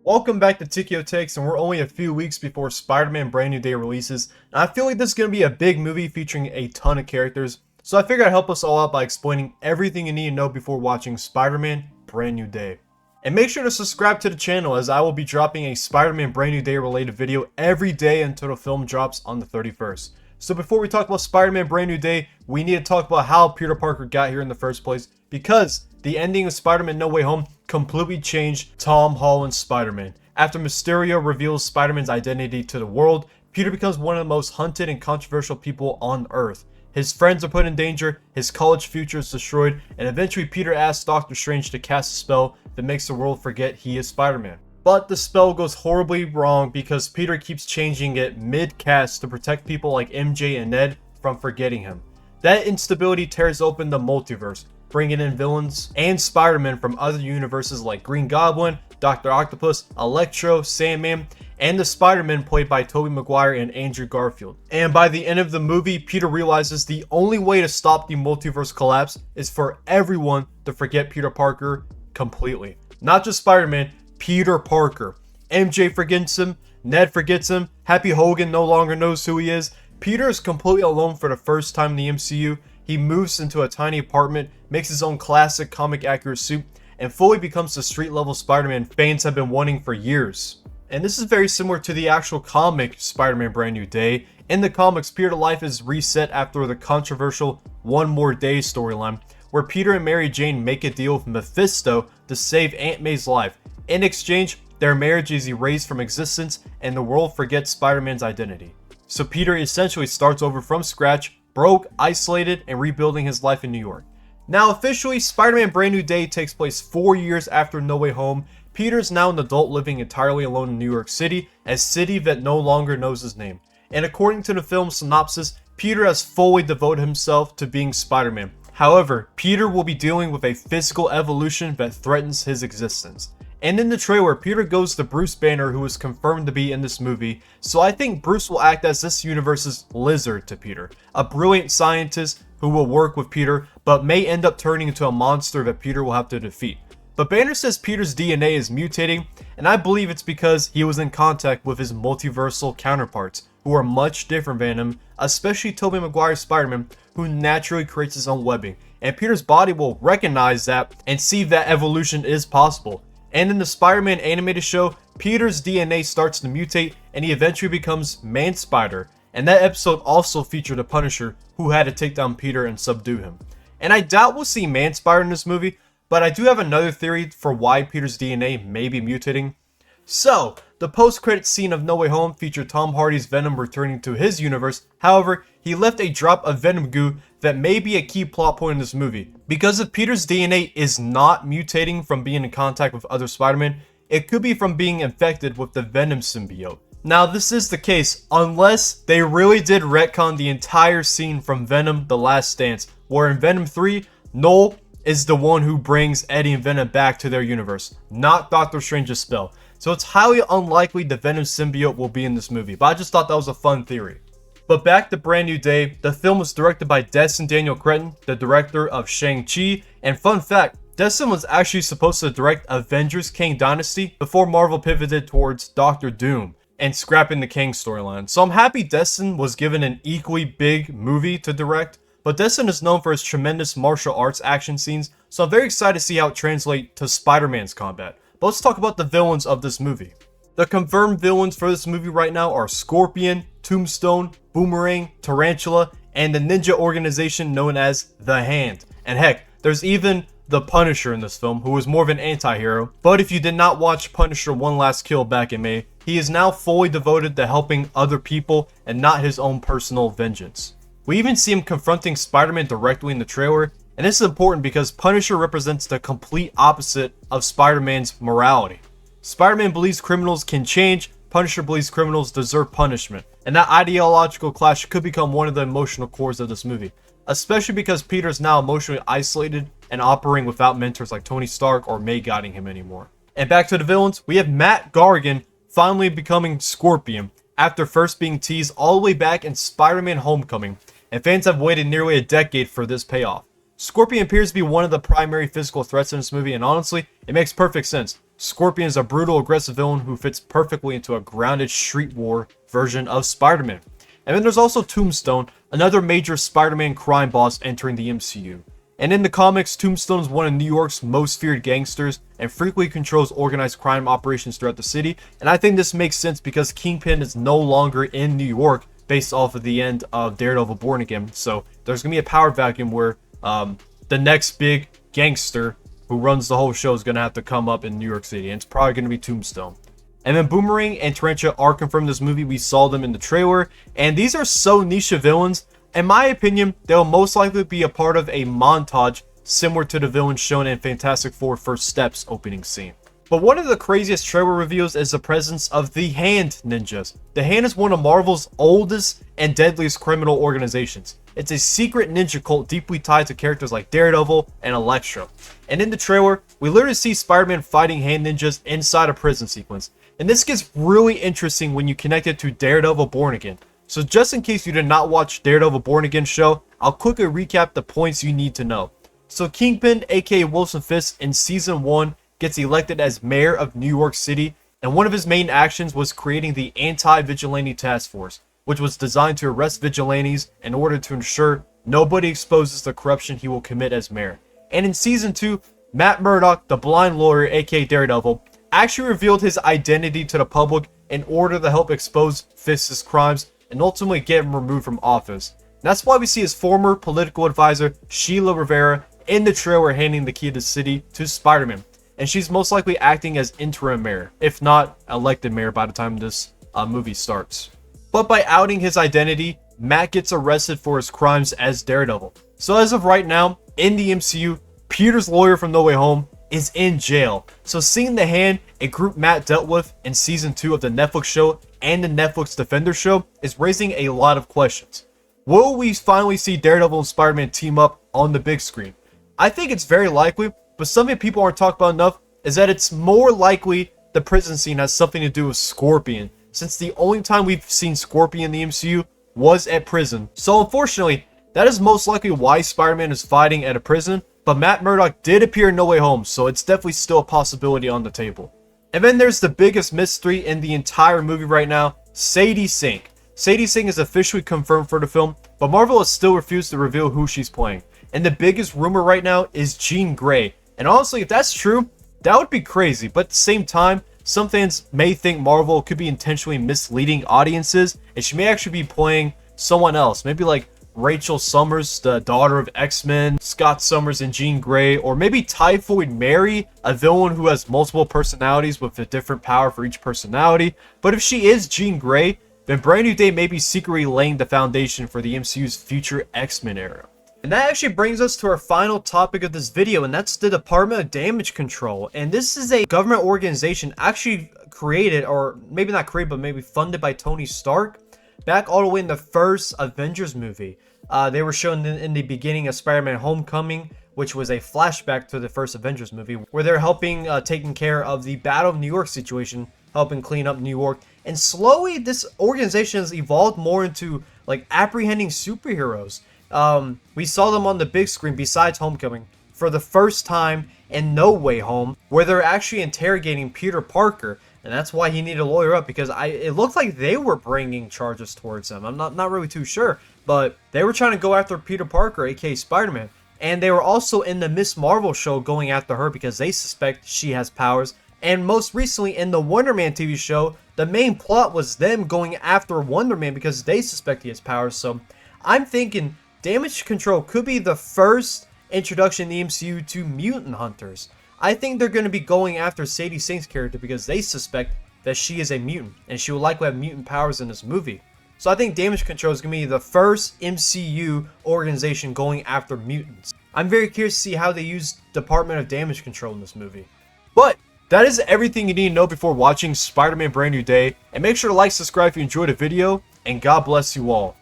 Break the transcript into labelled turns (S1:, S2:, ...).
S1: Welcome back to Tikio Takes, and we're only a few weeks before Spider-Man Brand New Day releases, and I feel like this is going to be a big movie featuring a ton of characters, so I figured I'd help us all out by explaining everything you need to know before watching Spider-Man Brand New Day. And make sure to subscribe to the channel, as I will be dropping a Spider-Man Brand New Day related video every day until the film drops on the 31st. So before we talk about Spider-Man Brand New Day, we need to talk about how Peter Parker got here in the first place, because the ending of Spider-Man No Way Home completely changed Tom Holland's Spider-Man. After Mysterio reveals Spider-Man's identity to the world, Peter becomes one of the most hunted and controversial people on Earth. His friends are put in danger, his college future is destroyed, and eventually Peter asks Doctor Strange to cast a spell that makes the world forget he is Spider-Man. But the spell goes horribly wrong because Peter keeps changing it mid-cast to protect people like MJ and Ned from forgetting him. That instability tears open the multiverse, bringing in villains and Spider-Man from other universes like Green Goblin, Dr. Octopus, Electro, Sandman, and the Spider-Man played by Tobey Maguire and Andrew Garfield. And by the end of the movie, Peter realizes the only way to stop the multiverse collapse is for everyone to forget Peter Parker completely. Not just Spider-Man, Peter Parker. MJ forgets him, Ned forgets him, Happy Hogan no longer knows who he is. Peter is completely alone for the first time in the MCU. He moves into a tiny apartment, makes his own classic comic accurate suit, and fully becomes the street level Spider-Man fans have been wanting for years. And this is very similar to the actual comic Spider-Man Brand New Day. In the comics, Peter's life is reset after the controversial One More Day storyline, where Peter and Mary Jane make a deal with Mephisto to save Aunt May's life. In exchange, their marriage is erased from existence and the world forgets Spider-Man's identity. So Peter essentially starts over from scratch, broke, isolated, and rebuilding his life in New York. Now officially, Spider-Man Brand New Day takes place 4 years after No Way Home. Peter is now an adult living entirely alone in New York City, a city that no longer knows his name. And according to the film's synopsis, Peter has fully devoted himself to being Spider-Man. However, Peter will be dealing with a physical evolution that threatens his existence. And in the trailer, Peter goes to Bruce Banner, who is confirmed to be in this movie, so I think Bruce will act as this universe's Lizard to Peter, a brilliant scientist who will work with Peter, but may end up turning into a monster that Peter will have to defeat. But Banner says Peter's DNA is mutating, and I believe it's because he was in contact with his multiversal counterparts, who are much different than him, especially Tobey Maguire's Spider-Man, who naturally creates his own webbing, and Peter's body will recognize that and see that evolution is possible. And in the Spider-Man animated show, Peter's DNA starts to mutate and he eventually becomes Man-Spider. And that episode also featured a Punisher who had to take down Peter and subdue him. And I doubt we'll see Man-Spider in this movie, but I do have another theory for why Peter's DNA may be mutating. So, the post-credits scene of No Way Home featured Tom Hardy's Venom returning to his universe. However, he left a drop of Venom goo that may be a key plot point in this movie. Because if Peter's DNA is not mutating from being in contact with other Spider-Man, it could be from being infected with the Venom symbiote. Now, this is the case unless they really did retcon the entire scene from Venom: The Last Dance, where in Venom 3, Noel is the one who brings Eddie and Venom back to their universe, not Doctor Strange's spell. So it's highly unlikely the Venom symbiote will be in this movie, but I just thought that was a fun theory. But back to Brand New Day, the film was directed by Destin Daniel Cretton, the director of Shang-Chi, and fun fact, Destin was actually supposed to direct Avengers Kang Dynasty before Marvel pivoted towards Doctor Doom and scrapping the Kang storyline. So I'm happy Destin was given an equally big movie to direct, but Destin is known for his tremendous martial arts action scenes, so I'm very excited to see how it translates to Spider-Man's combat. But let's talk about the villains of this movie. The confirmed villains for this movie right now are Scorpion, Tombstone, Boomerang, Tarantula, and the ninja organization known as The Hand. And heck, there's even the Punisher in this film, who is more of an anti-hero. But if you did not watch Punisher One Last Kill back in May, he is now fully devoted to helping other people and not his own personal vengeance. We even see him confronting Spider-Man directly in the trailer, and this is important because Punisher represents the complete opposite of Spider-Man's morality. Spider-Man believes criminals can change, Punisher believes criminals deserve punishment, and that ideological clash could become one of the emotional cores of this movie, especially because Peter is now emotionally isolated and operating without mentors like Tony Stark or May guiding him anymore. And back to the villains, we have Matt Gargan finally becoming Scorpion, after first being teased all the way back in Spider-Man Homecoming, and fans have waited nearly a decade for this payoff. Scorpion appears to be one of the primary physical threats in this movie, and honestly, it makes perfect sense. Scorpion is a brutal, aggressive villain who fits perfectly into a grounded street war version of Spider-Man. And then there's also Tombstone, another major Spider-Man crime boss entering the MCU. And in the comics, Tombstone is one of New York's most feared gangsters and frequently controls organized crime operations throughout the city. And I think this makes sense because Kingpin is no longer in New York based off of the end of Daredevil Born Again. So there's going to be a power vacuum where the next big gangster who runs the whole show is going to have to come up in New York City. And it's probably going to be Tombstone. And then Boomerang and Tarantula are confirmed in this movie. We saw them in the trailer. And these are so niche villains. In my opinion, they'll most likely be a part of a montage similar to the villains shown in Fantastic Four First Steps opening scene. But one of the craziest trailer reveals is the presence of the Hand Ninjas. The Hand is one of Marvel's oldest and deadliest criminal organizations. It's a secret ninja cult deeply tied to characters like Daredevil and Elektra. And in the trailer, we literally see Spider-Man fighting Hand Ninjas inside a prison sequence. And this gets really interesting when you connect it to Daredevil Born Again. So just in case you did not watch Daredevil Born Again show, I'll quickly recap the points you need to know. So Kingpin, aka Wilson Fisk, in Season 1 gets elected as mayor of New York City, and one of his main actions was creating the Anti-Vigilante Task Force, which was designed to arrest vigilantes in order to ensure nobody exposes the corruption he will commit as mayor. And in Season 2, Matt Murdock, the blind lawyer, aka Daredevil, actually revealed his identity to the public in order to help expose Fisk's crimes and ultimately get him removed from office. And that's why we see his former political advisor, Sheila Rivera, in the trailer handing the key to the city to Spider-Man. And she's most likely acting as interim mayor, if not elected mayor by the time this movie starts. But by outing his identity, Matt gets arrested for his crimes as Daredevil. So as of right now, in the MCU, Peter's lawyer from No Way Home is in jail. So seeing the Hand, a group Matt dealt with in Season 2 of the Netflix show and the Netflix Defender show, is raising a lot of questions. Will we finally see Daredevil and Spider-Man team up on the big screen? I think it's very likely, but something people aren't talking about enough is that it's more likely the prison scene has something to do with Scorpion, since the only time we've seen Scorpion in the MCU was at prison. So unfortunately, that is most likely why Spider-Man is fighting at a prison, but Matt Murdock did appear in No Way Home, so it's definitely still a possibility on the table. And then there's the biggest mystery in the entire movie right now, Sadie Sink. Sadie Sink is officially confirmed for the film, but Marvel has still refused to reveal who she's playing. And the biggest rumor right now is Jean Grey. And honestly, if that's true, that would be crazy. But at the same time, some fans may think Marvel could be intentionally misleading audiences, and she may actually be playing someone else. Maybe like Rachel Summers, the daughter of X-Men, Scott Summers and Jean Grey, or maybe Typhoid Mary, a villain who has multiple personalities with a different power for each personality. But if she is Jean Grey, then Brand New Day may be secretly laying the foundation for the MCU's future X-Men era. And that actually brings us to our final topic of this video, and that's the Department of Damage Control. And this is a government organization actually created, or maybe not created, but maybe funded by Tony Stark back all the way in the first Avengers movie. They were shown in the beginning of Spider-Man Homecoming, which was a flashback to the first Avengers movie, where they're helping taking care of the Battle of New York situation, helping clean up New York. And slowly, this organization has evolved more into like apprehending superheroes. We saw them on the big screen besides Homecoming for the first time in No Way Home, where they're actually interrogating Peter Parker, and that's why he needed a lawyer up, because it looked like they were bringing charges towards him. I'm not really too sure, but they were trying to go after Peter Parker, aka Spider-Man, and they were also in the Miss Marvel show going after her because they suspect she has powers. And most recently in the Wonder Man TV show, the main plot was them going after Wonder Man because they suspect he has powers. So I'm thinking Damage Control could be the first introduction in the MCU to mutant hunters. I think they're going to be going after Sadie Sink's character because they suspect that she is a mutant, and she will likely have mutant powers in this movie. So I think Damage Control is going to be the first MCU organization going after mutants. I'm very curious to see how they use Department of Damage Control in this movie. But that is everything you need to know before watching Spider-Man Brand New Day, and make sure to like, subscribe if you enjoyed the video, and God bless you all.